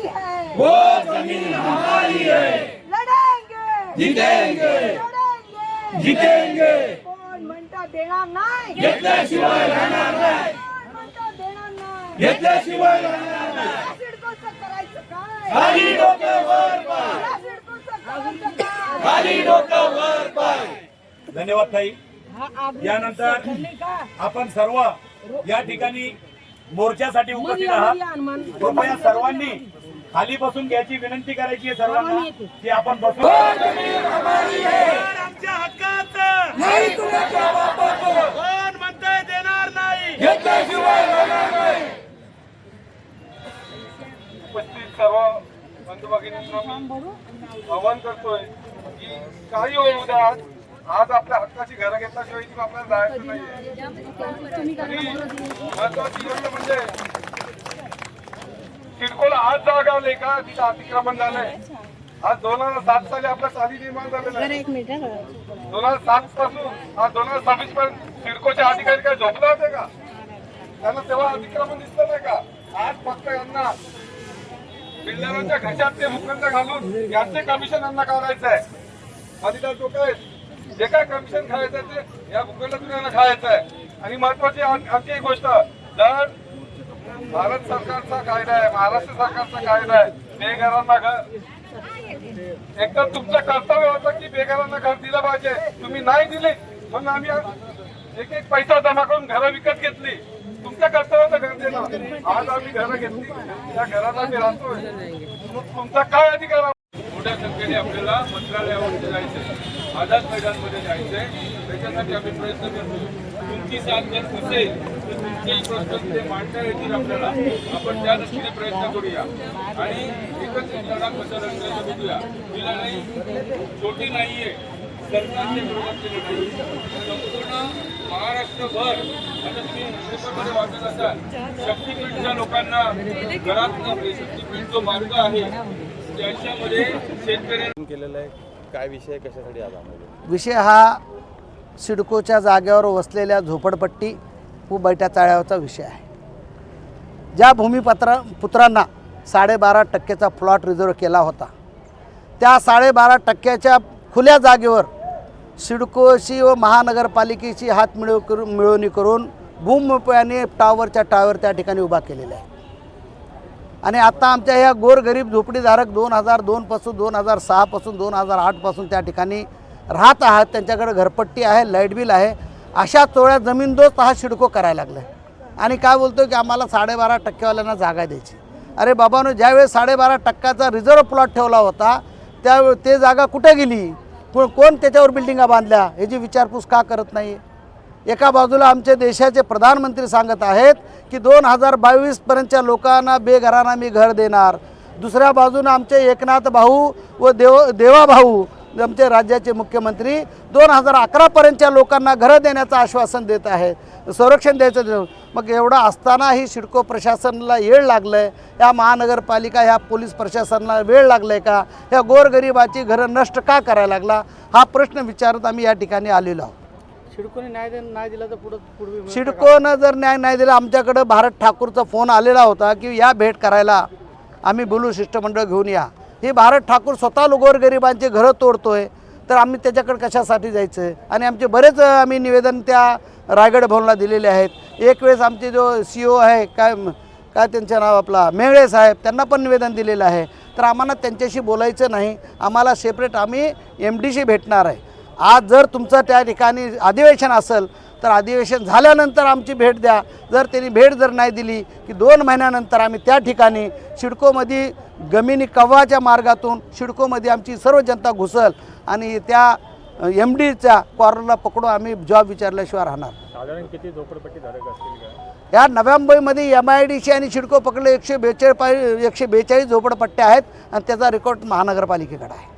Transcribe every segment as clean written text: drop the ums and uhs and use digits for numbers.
है, वो जमीन हमारी है। लढेंगे, जितेंगे, लढेंगे, जितेंगे। कोण म्हणता देणार नाही, घेतल्याशिवाय राहणार नाही, कोण म्हणता देणार नाही, घेतल्याशिवाय राहणार नाही। या सिडकोचं करायचं काय, खाली डोकं वर पाय, या सिडकोचं करायचं काय, खाली डोकं वर पाय। धन्यवाद ताई। हा आग्रह यानंतर करणे का? आपण सर्व या ठिकाणी मोर्चासाठी उपस्थित आहात। कृपया सर्वांनी खाली बसून घ्यायची विनंती करायची आहे सर्वांना की आपण बसून आमच्या हक्काचं नाही कुणाच्या बापाचं, कोण म्हणतंय देणार नाही, घेतल्याशिवाय राहणार नाही। उपस्थित सर्व बंधू भगिनींना मी आवाहन करतोय की काही होऊ द्या, आज आपल्या हक्काची घरं घेतल्याशिवाय इथून आपल्याला जायचं नाहीये। आणि महत्वाची गोष्ट म्हणजे सिडकोला आज जागा आले का तिथं अतिक्रमण झालंय। आज 2007 साली आपला साली निर्माण झालेला आहे। 2007 पासून आज 2026 पर्यंत सिडकोचे अधिकारी काय झोपले होते का? त्यांना तेव्हा अतिक्रमण दिसलं नाही का? आज फक्त यांना बिल्डरांच्या घशात ते मुखंड घालून यांचे कमिशन यांना काढायचं आहे। अधिकार तो काय जे काय कमिशन खायचं ते या भूखंडातून यांना खायचं आहे। आणि महत्वाची आणखी एक गोष्ट, जर भारत सरकारचा कायदा आहे, महाराष्ट्र सरकारचा कायदा आहे, बेघरांना घर, एकदम तुमचं कर्तव्य होतं की बेघरांना घर दिलं पाहिजे, तुम्ही नाही दिले म्हणून आम्ही एक एक पैसा जमा करून घरं विकत घेतली। तुमचं कर्तव्य होतं घर देणं, आज आम्ही घरं घेतली, त्या घरात आम्ही राहतोय, तुमचा काय अधिकार आहे? मोठ्या संख्येने आपल्याला मंत्रालयावर जायचंय, आझाद मैदानमध्ये जायचंय, त्याच्यासाठी आम्ही प्रयत्न करतो। तुमची साथ जर नसेल तर तुमचेही प्रश्न ते मांडता येतील आपल्याला, आपण त्या दृष्टीने प्रयत्न करूया आणि एकच लढा कसा लढण्याचा बघूया। ही लढाई छोटी नाहीये, सरकारच्या विरोधातली लढाई संपूर्ण महाराष्ट्रभर। आता तुम्ही पेपरमध्ये वाचत असाल, शक्तीपीठच्या लोकांना घरात शक्तीपीठ जो मार्ग आहे त्याच्यामध्ये शेतकऱ्यांनी केलेला आहे। काय विषय कशासाठी आला? विषय हा सिडकोच्या जागेवर वसलेल्या झोपडपट्टी व बैठ्या चाळ्यावरचा विषय आहे। ज्या पुत्रांना 12.5% प्लॉट रिझर्व केला होता, त्या 12.5% खुल्या जागेवर सिडकोशी व महानगरपालिकेची हात मिळवणी करून भूमिपुत्राने टावरच्या टावर त्या ठिकाणी उभा केलेला आहे। आणि आता आमच्या ह्या गोरगरीब झोपडीधारक 2002 पासून 2006 पासून 2008 पासून त्या ठिकाणी राहत आहात, त्यांच्याकडे घरपट्टी आहे, लाईट बिल आहे, अशा चोळ्या जमीनदोस्त हा सिडको करायला लागला आहे। आणि काय बोलतो की आम्हाला 12.5% जागा द्यायची। अरे बाबांनो, ज्यावेळेस 12.5% रिझर्व प्लॉट ठेवला होता त्यावेळी ते जागा कुठे गेली, कोण त्याच्यावर बिल्डिंगा बांधल्या ह्याची विचारपूस का करत नाही? एका बाजूला आमचे देशाचे प्रधानमंत्री सांगत आहेत की 2022 पर्यंतच्या लोकांना बेघरांना मी घर देणार, दुसऱ्या बाजूने आमचे एकनाथ भाऊ व देवा भाऊ आमचे राज्याचे मुख्यमंत्री 2011 पर्यंतच्या लोकांना घरं देण्याचं आश्वासन देत आहेत, संरक्षण द्यायचं। मग एवढं असतानाही सिडको प्रशासनाला वेळ लागलं आहे, या महानगरपालिका ह्या पोलीस प्रशासनाला वेळ लागलं आहे का? ह्या गोरगरिबाची घरं नष्ट का करायला लागला? हा प्रश्न विचारत आम्ही या ठिकाणी आलेलो आहोत। सिडकोने नाही दिला तर पुढे सिडकोनं जर न्याय नाही दिला, आमच्याकडे भारत ठाकूरचा फोन आलेला होता की या भेट करायला आम्ही बोलू, शिष्टमंडळ घेऊन या। हे भारत ठाकूर स्वतः गोरगरिबांचे घरं तोडतोय, तर आम्ही त्याच्याकडे कशासाठी जायचं? आणि आमचे बरेच आम्ही निवेदन त्या रायगड भवनला दिलेले आहेत। एक वेळेस आमचे जो CEO आहे काय त्यांचं नाव आपला मेहळे साहेब, त्यांना पण निवेदन दिलेलं आहे। तर आम्हाला त्यांच्याशी बोलायचं नाही, आम्हाला सेपरेट आम्ही MDशी भेटणार आहे। आज जर तुमचं त्या ठिकाणी अधिवेशन असेल तर अधिवेशन झाल्यानंतर आमची भेट द्या। जर त्यांनी भेट जर नाही दिली की 2 महिन्यानंतर आम्ही त्या ठिकाणी सिडकोमध्ये गमिनी कव्वाच्या मार्गातून सिडकोमध्ये आमची सर्व जनता घुसल आणि त्या MDच्या कॉर्नरला पकडून आम्ही जॉब विचारल्याशिवाय राहणार। साधारण किती झोपडपट्टी धारक असतील का? या नव्या मुंबईमध्ये MIDC आणि सिडको पकडले 142 झोपडपट्ट्या आहेत आणि त्याचा रेकॉर्ड महानगरपालिकेकडे आहे।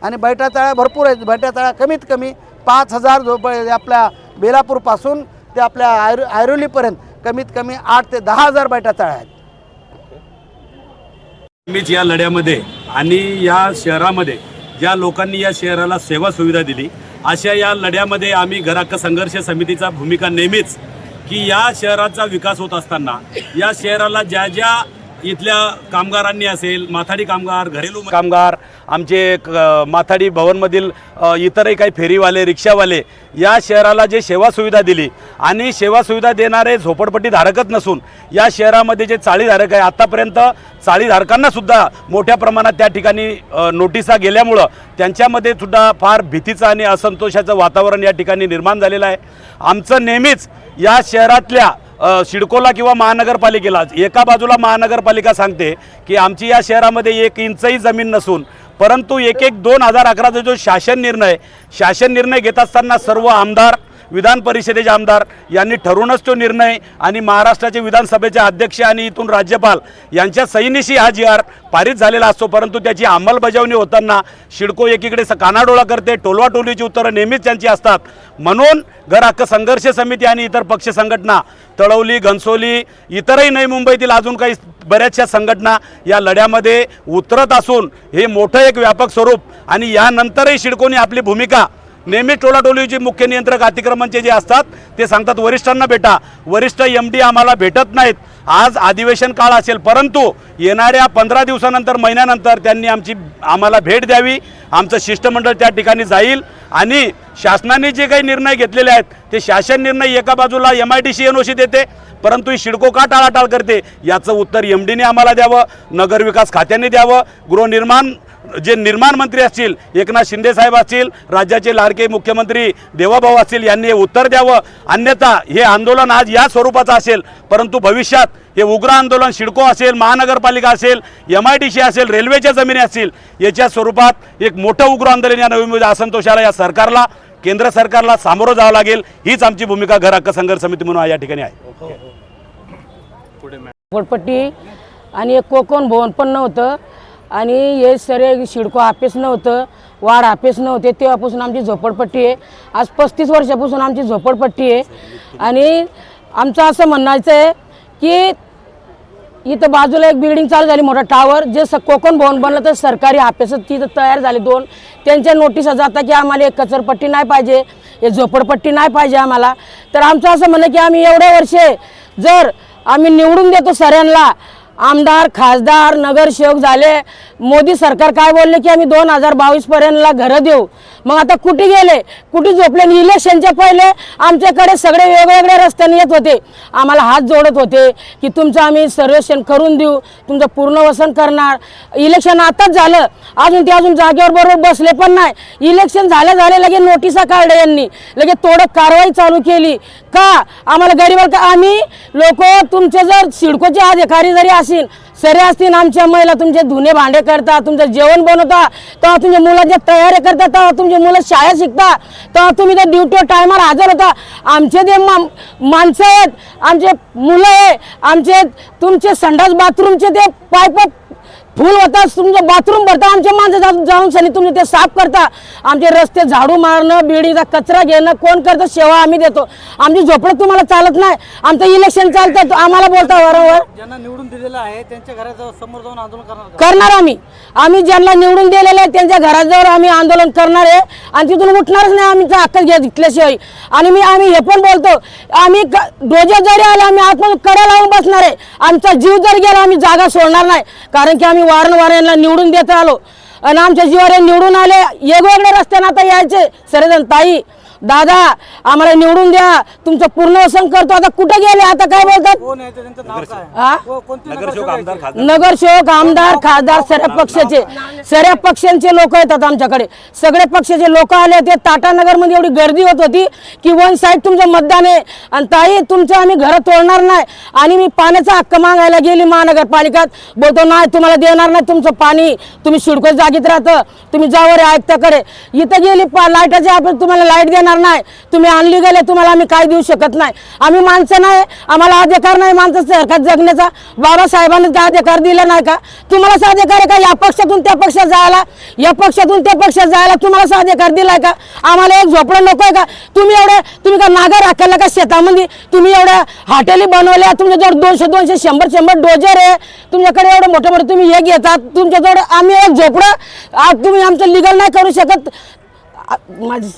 आणि बैठाचाळ्या भरपूर आहेत, बैठाचाळ्या कमीत कमी 5000 आपल्या बेलापूरपासून ते आपल्या ऐरोलीपर्यंत कमीत कमी 8 ते 10,000 बैठाचाळ्या आहेत। मीच या लढ्यामध्ये आणि या शहरामध्ये ज्या लोकांनी या शहराला सेवा सुविधा दिली, अशा या लढ्यामध्ये आम्ही घरहक्क संघर्ष समितीचा भूमिका नेहमीच की या शहराचा विकास होत असताना या शहराला ज्या ज्या इथल्या कामगारांनी असेल, माथाडी कामगार, घरेलू कामगार, आमचे माथाडी भवनमधील इतरही काही फेरीवाले, रिक्षावाले या शहराला जे सेवा सुविधा दिली आणि सेवा सुविधा देणारे झोपडपट्टी धारकच नसून या शहरामध्ये जे चाळीधारक आहे, आतापर्यंत चाळीधारकांना सुद्धा मोठ्या प्रमाणात त्या ठिकाणी नोटिसा गेल्यामुळं त्यांच्यामध्ये सुद्धा फार भीतीचं आणि असंतोषाचं वातावरण या ठिकाणी निर्माण झालेलं आहे. आमचं नेहमीच या शहरातल्या सिडकोला किंवा महानगरपालिकेला एका बाजूला महानगरपालिका सांगते की आमची या शहरामध्ये 1 इंचही जमीन नसून, परंतु 1/1/2011चा जो शासन निर्णय घेत असताना सर्व आमदार, विधान परिषदेचे आमदार यांनी ठरवूनच तो निर्णय आणि महाराष्ट्राचे विधानसभेचे अध्यक्ष आणि इथून राज्यपाल यांच्या सहीनिशी हा GR पारित झालेला असतो, परंतु त्याची अंमलबजावणी होताना सिडको एकीकडे कानाडोळा करते, टोलवाटोलीची उत्तरं नेहमीच त्यांची असतात. म्हणून घर हक्क संघर्ष समिती आणि इतर पक्ष संघटना, तळवली, घनसोली, इतरही नवी मुंबईतील अजून काही बऱ्याचशा संघटना या लढ्यामध्ये उतरत असून हे मोठं एक व्यापक स्वरूप आणि यानंतरही सिडकोने आपली भूमिका नेहमी टोलाटोलीचे मुख्य नियंत्रक अतिक्रमणचे जे असतात ते सांगतात वरिष्ठांना भेटा, वरिष्ठ MD आम्हाला भेटत नाहीत. आज अधिवेशन काळ असेल, परंतु येणाऱ्या 15 दिवसानंतर, महिन्यानंतर त्यांनी आम्हाला भेट द्यावी. आमचं शिष्टमंडळ त्या ठिकाणी जाईल आणि शासनाने जे काही निर्णय घेतलेले आहेत ते शासन निर्णय एका बाजूला MIDC NOC देते, परंतु ही सिडको का टाळाटाळ करते याचं उत्तर MDने आम्हाला द्यावं, नगरविकास खात्याने द्यावं, गृहनिर्माण जे निर्माण मंत्री असतील, एकनाथ शिंदे साहेब असतील, राज्याचे लाडके मुख्यमंत्री देवाभाऊ असतील, यांनी हे उत्तर द्यावं. अन्यथा हे आंदोलन आज या स्वरूपाचं असेल, परंतु भविष्यात हे उग्र आंदोलन सिडको असेल, महानगरपालिका असेल, MIDC असेल, रेल्वेच्या जमिनी असतील, याच्या स्वरूपात एक मोठं उग्र आंदोलन या नवी मुंबई असंतोषाला या सरकारला, केंद्र सरकारला सामोरं जावं लागेल. हीच आमची भूमिका घर हक्क संघर्ष समिती म्हणून या ठिकाणी आहे. झोपडपट्टी आणि एक कोकण भवन पण नव्हतं आणि हे सरे सिडको ऑफिस नव्हतं, वार्ड ऑफिस नव्हते. तेव्हापासून आमची झोपडपट्टी आहे. आज 35 वर्षापासून आमची झोपडपट्टी आहे आणि आमचं असं म्हणायचं आहे की इथं बाजूला एक बिल्डिंग चालू झाली, मोठा टावर, जे कोकण भवन बनलं तर सरकारी ऑफिस तिथं तयार झाले 2. त्यांच्या नोटिसा जातात की आम्हाला एक कचरपट्टी नाही पाहिजे, एक झोपडपट्टी नाही पाहिजे आम्हाला. तर आमचं असं म्हणणं की आम्ही एवढे वर्षे जर आम्ही निवडून देतो सऱ्यांना, आमदार, खासदार, नगरसेवक झाले, मोदी सरकार काय बोलले की आम्ही 2022 पर्यंतला घरं देऊ. मग आता कुठे गेले, कुठे झोपले? इलेक्शनच्या पहिले आमच्याकडे सगळे वेगवेगळ्या रस्त्याने येत होते, आम्हाला हात जोडत होते की तुमचं आम्ही सर्वेक्षण करून देऊ, तुमचं पुनर्वसन करणार. इलेक्शन आताच झालं, अजून जागेवर बरोबर बसले पण नाही. इलेक्शन झाले लगे नोटिसा काढल्या यांनी, लगे तोडक कारवाई चालू केली. का आम्हाला गरीब आम्ही लोक तुमचे जर सिडकोचे अधिकारी जरी असतील, सरे असतील, आमच्या महिला तुमचे धुणे भांडे करता, तुमचं जेवण बनवता, तेव्हा तुमच्या मुलांच्या तयारी करता, तेव्हा तुमचे मुलं शाळा शिकता, तेव्हा तुम्ही त्या ड्युटीवर टायमावर हजर होता. आमचे ते माणसं आहेत, आमचे मुलं आहे, आमचे तुमचे संडास बाथरूमचे ते पाईप फुल होता, तुमचं बाथरूम भरता, आमचे माणसं जाऊन सनी तुम्ही ते साफ करता. आमचे रस्ते झाडू मारणं, बिल्डिंगचा कचरा घेणं कोण करतं? सेवा आम्ही देतो. आमची झोपडं तुम्हाला चालत नाही. आमचं इलेक्शन चालतं, आम्हाला बोलता वारंवार. ज्यांना निवडून दिलेलं आहे त्यांच्या घराच्या समोर जाऊन आंदोलन करणार आम्ही ज्यांना निवडून दिलेलं आहे त्यांच्या घराजवळ आम्ही आंदोलन करणार आहे आणि तिथून उठणारच नाही आमचा हक्क घेतल्याशिवाय. आणि आम्ही हे पण बोलतो, आम्ही डोजे जरी आले आम्ही आतमध्ये कडा लावून बसणार आहे. आमचा जीव जर गेला आम्ही जागा सोडणार नाही, कारण की आम्ही वारंवार यांना निवडून देत आलो आणि आमच्या जीवावर निवडून आले. वेगवेगळ्या रस्त्याने आता यायचे सगळेजण, ताई दादा आम्हाला निवडून द्या, तुमचं पुनर्वसन करतो. आता कुठे गेले? आता काय बोलतात? नगरसेवक, आमदार, खासदार, सगळ्या पक्षांचे लोक येतात आमच्याकडे. सगळे पक्षाचे लोक आले. ते टाटानगरमध्ये एवढी गर्दी होत होती की 1 साईड तुमचं मतदान आहे आणि ताई तुमचं आम्ही घरं तोडणार नाही. आणि मी पाण्याचा हक्क मागायला गेली महानगरपालिकात, बोलतो नाही तुम्हाला देणार नाही तुमचं पाणी, तुम्ही सिडको जागीत राहतं, तुम्ही जावर आयुक्ताकडे. इथं गेली लाईटाचे आपण तुम्हाला लाईट देणार नाही, तुम्ही आणली गेले, तुम्हाला आम्ही काय देऊ शकत नाही. आम्ही माणसं नाही, आम्हाला अधिकार नाही माणसं सारखा जगण्याचा. बाबासाहेबांनी काय अधिकार दिला नाही का? तुम्हाला अधिकार आहे का या पक्षातून त्या पक्षात जायला, या पक्षातून त्या पक्षात जायला? तुम्हाला अधिकार दिलाय का? आम्हाला एक झोपडं नकोय का? तुम्ही का नागर राखायला का शेतामध्ये? तुम्ही एवढ्या हॉटेली बनवल्या, तुमच्याजवळ 200 100 डोजर आहे, तुमच्याकडे एवढं मोठं तुम्ही हे घेतात. तुमच्याजवळ आम्ही एक झोपडं आज तुम्ही आमचं लिगल नाही करू शकत. माझी